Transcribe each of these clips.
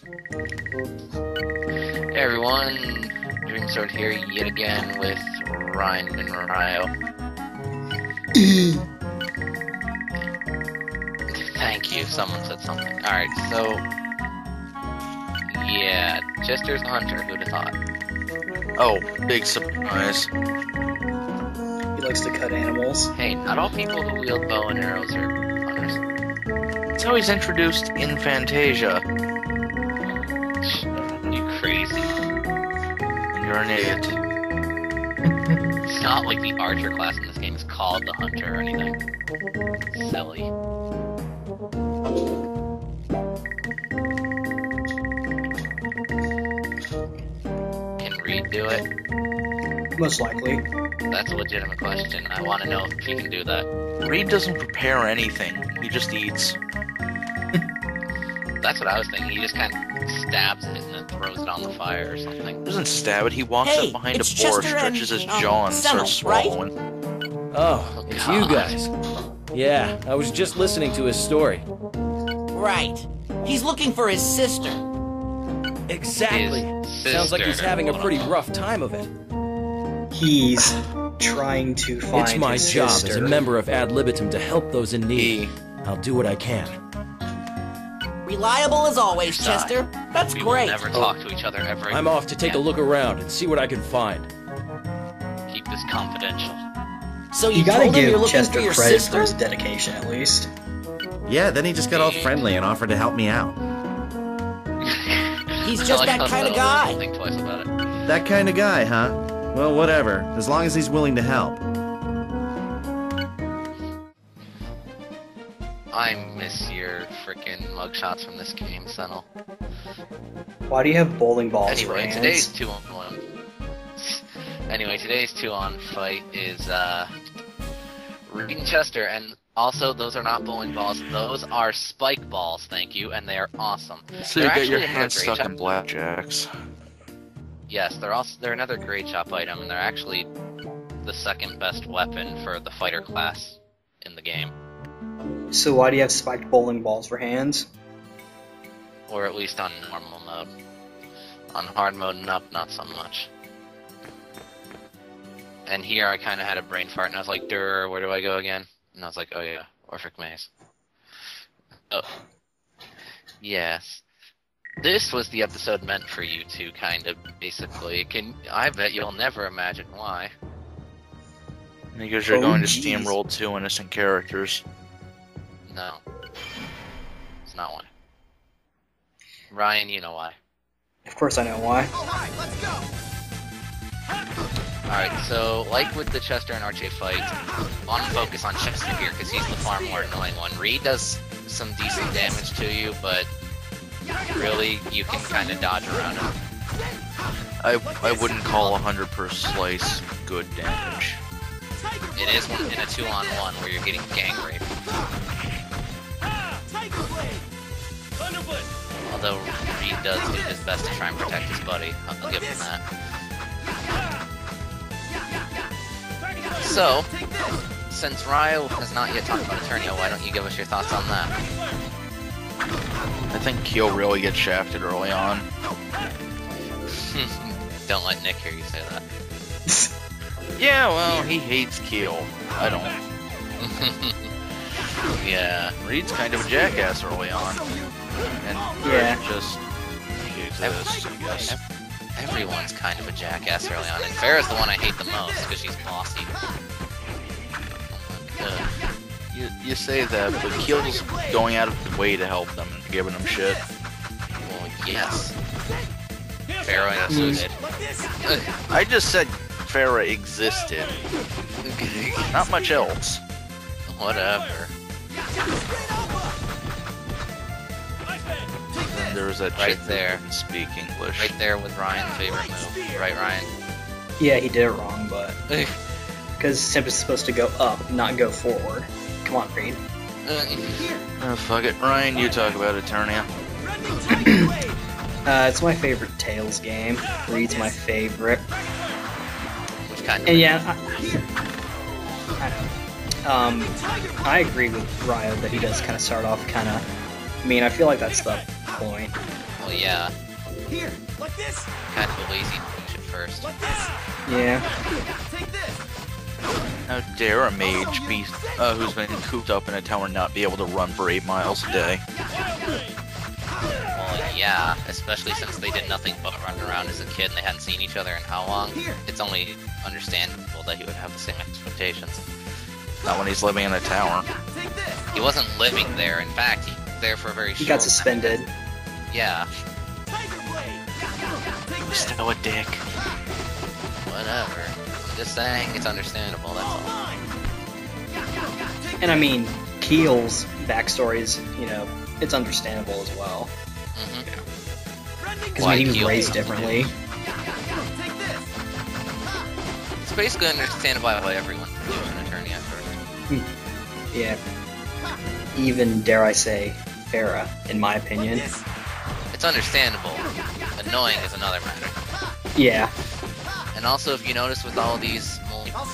Hey everyone, Dreamsword here yet again with Ryan and Ryo. Thank you, someone said something. Alright, so... yeah, Chester's a hunter, who'd have thought? Oh, big surprise. He likes to cut animals. Hey, not all people who wield bow and arrows are hunters. That's how he's introduced in Fantasia. You crazy. You're an idiot. It's not like the archer class in this game is called the hunter or anything. Silly. Can Reid do it? Most likely. That's a legitimate question. I want to know if he can do that. Reid doesn't prepare anything. He just eats. That's what I was thinking. He just kind of stabs it and then throws it on the fire or something. He doesn't stab it. He walks up behind a boar, stretches his jaw, and starts swallowing. Oh, it's you guys. Yeah, I was just listening to his story. Right. He's looking for his sister. Exactly. Sounds like he's having a pretty rough time of it. He's trying to find It's my his job sister. as a member of Ad Libitum to help those in need. I'll do what I can. Reliable as always, Chester. That's We great. will never talk to each other ever again. I'm off to take a look around and see what I can find. Keep this confidential. So You you gotta told him you're give looking Chester for your credit sister? for his dedication, at least. Yeah, then he just got all friendly and offered to help me out. He's I just like that how kind of subtle guy. it is. Think twice about it. That kind of guy, huh? Well, whatever, as long as he's willing to help. I miss your frickin' mugshots from this game, Senel. Why do you have bowling balls for Anyway, hands? today's 2-on-1. Anyway, today's 2-on fight is Reid and Chester, and also those are not bowling balls. Those are spike balls, thank you, and they are awesome. So They're you get your actually another hand great stuck shop. in blackjacks. Yes, they're another grade shop item, and they're actually the second best weapon for the fighter class in the game. So why do you have spiked bowling balls for hands? Or at least on normal mode. On hard mode, not so much. And here I kind of had a brain fart, and I was like, "Durr, where do I go again?" And I was like, "Oh yeah, Orphic Maze." Oh, yes. This was the episode meant for you two, kind of, basically. I bet you'll never imagine why. Because you're Oh, going to jeez. steamroll 2 innocent characters. No. It's not why. Ryan, you know why. Of course I know why. Alright, so, like with the Chester and Archie fight, I want to focus on Chester here, because he's the far more annoying one. Reid does some decent damage to you, but really, you can kind of dodge around him. I wouldn't call 100 per slice good damage. It is in a 2-on-1 where you're getting gang raped. Although Reid does do his best to try and protect his buddy, I'll give him that. So, since Ryo has not yet talked about Eternia, why don't you give us your thoughts on that? I think Keel really gets shafted early on. Don't let Nick hear you say that. Yeah, well, he hates Keel. I don't. Yeah. Reid's kind of a jackass early on. And Yeah. just he exists, I guess. Everyone's kind of a jackass early on, and Farrah's the one I hate the most, because she's bossy. You say that, but Keel's going out of his way to help them and giving them shit. Well, yes. Farrah included. I just said Farrah existed. Not much else. Whatever. And there was that Right chick that there. didn't speak English. Right there with Ryan's favorite move. Right, Ryan? Yeah, he did it wrong, but... Because Simp is supposed to go up, not go forward. Come on, Reid. Oh, fuck it. Ryan, you talk about Eternia. It's my favorite Tales game. Reid's my favorite. Which kind of... And yeah, I agree with Ryo that he does kind of start off kind of... I mean, I feel like that's the point. Well, yeah. Here, like this. Kind of a lazy push at first. Like this. Yeah. Take this. How dare a mage be, who's been cooped up in a tower not be able to run for 8 miles a day? Well, yeah, especially since they did nothing but run around as a kid and they hadn't seen each other in how long. It's only understandable that he would have the same expectations. Not when he's living in a tower. Take this. He wasn't living there. In fact, he was there for a very short He got suspended. time. Yeah, Tiger blade. Take this. Still a dick. whatever. I'm just saying it's understandable, that's all. Mine. And I mean, Keel's backstory is, you know, it's understandable as well. Mm-hmm. Because Why he was Keel? raised differently. Take this. It's basically understandable why everyone was an attorney at first. Yeah. Even, dare I say, Farah, in my opinion. It's understandable. Annoying is another matter. Yeah. And also, if you notice with all these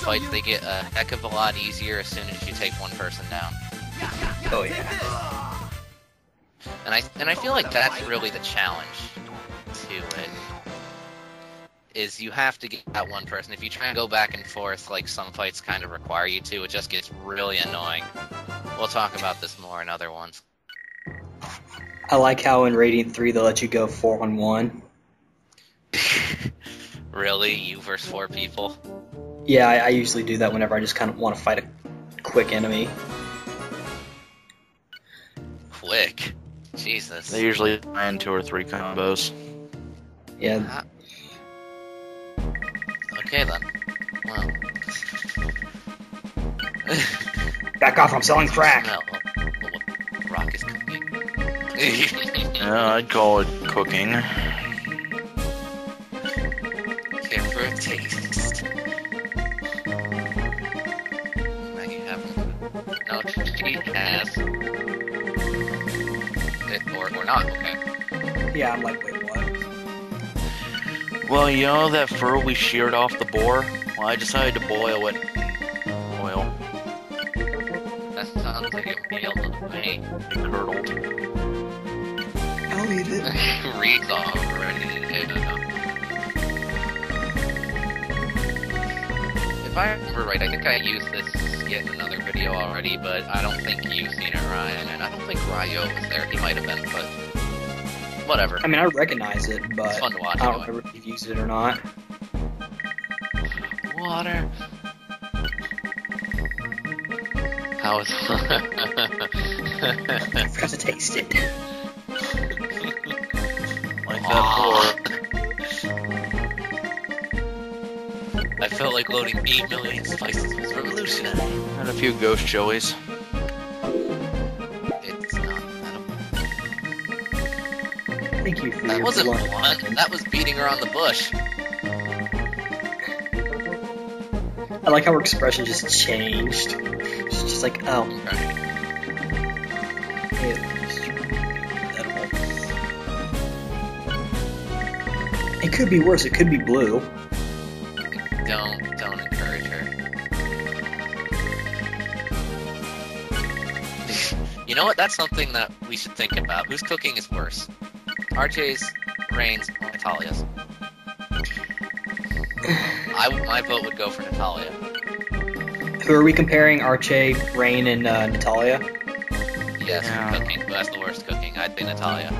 fights, they get a heck of a lot easier as soon as you take one person down. Oh yeah. And I feel like that's really the challenge to it. Is you have to get that one person. If you try and go back and forth like some fights kind of require you to, it just gets really annoying. We'll talk about this more in other ones. I like how in Radiant 3 they'll let you go 4-on-1. Really? You versus 4 people? Yeah, I usually do that whenever I just kind of want to fight a quick enemy. Quick. Jesus. They usually land 2 or 3 combos. Yeah. Ah. Okay then. Well. Back off, I'm selling crack! Smell what Rock is cooking. I'd call it cooking. Care for a taste. Now you haven't. No, she has. Or not, okay. Yeah, I'm like, wait, what? Well, you know that fur we sheared off the boar? Well, I decided to boil it in oil. That sounds like a meal to me. It curdled. I'll eat it. Reid's already in it. If I remember right, I think I used this skit in another video already, but I don't think you've seen it, Ryan, and I don't think Ryo was there. He might have been, but whatever. I mean, I recognize it, but It's fun to watch, I don't anyway. remember if you've used it or not. Water. How is I forgot to taste it. Like that I felt like loading 8 million spices was revolutionary. and a few ghost chilies. It's not edible. Thank you for That your wasn't blunt. blunt. That was beating her on the bush. I like how her expression just changed. She's just like, oh. Hey, it's edible. It could be worse. It could be blue. Don't encourage her. You know what? That's something that we should think about. Whose cooking is worse? RJ's, Rain's, or Natalia's? My vote would go for Natalia. Who are we comparing? Arche, Rain, and Natalia? Yes, Yeah. cooking. Who has the worst cooking? I'd say Natalia.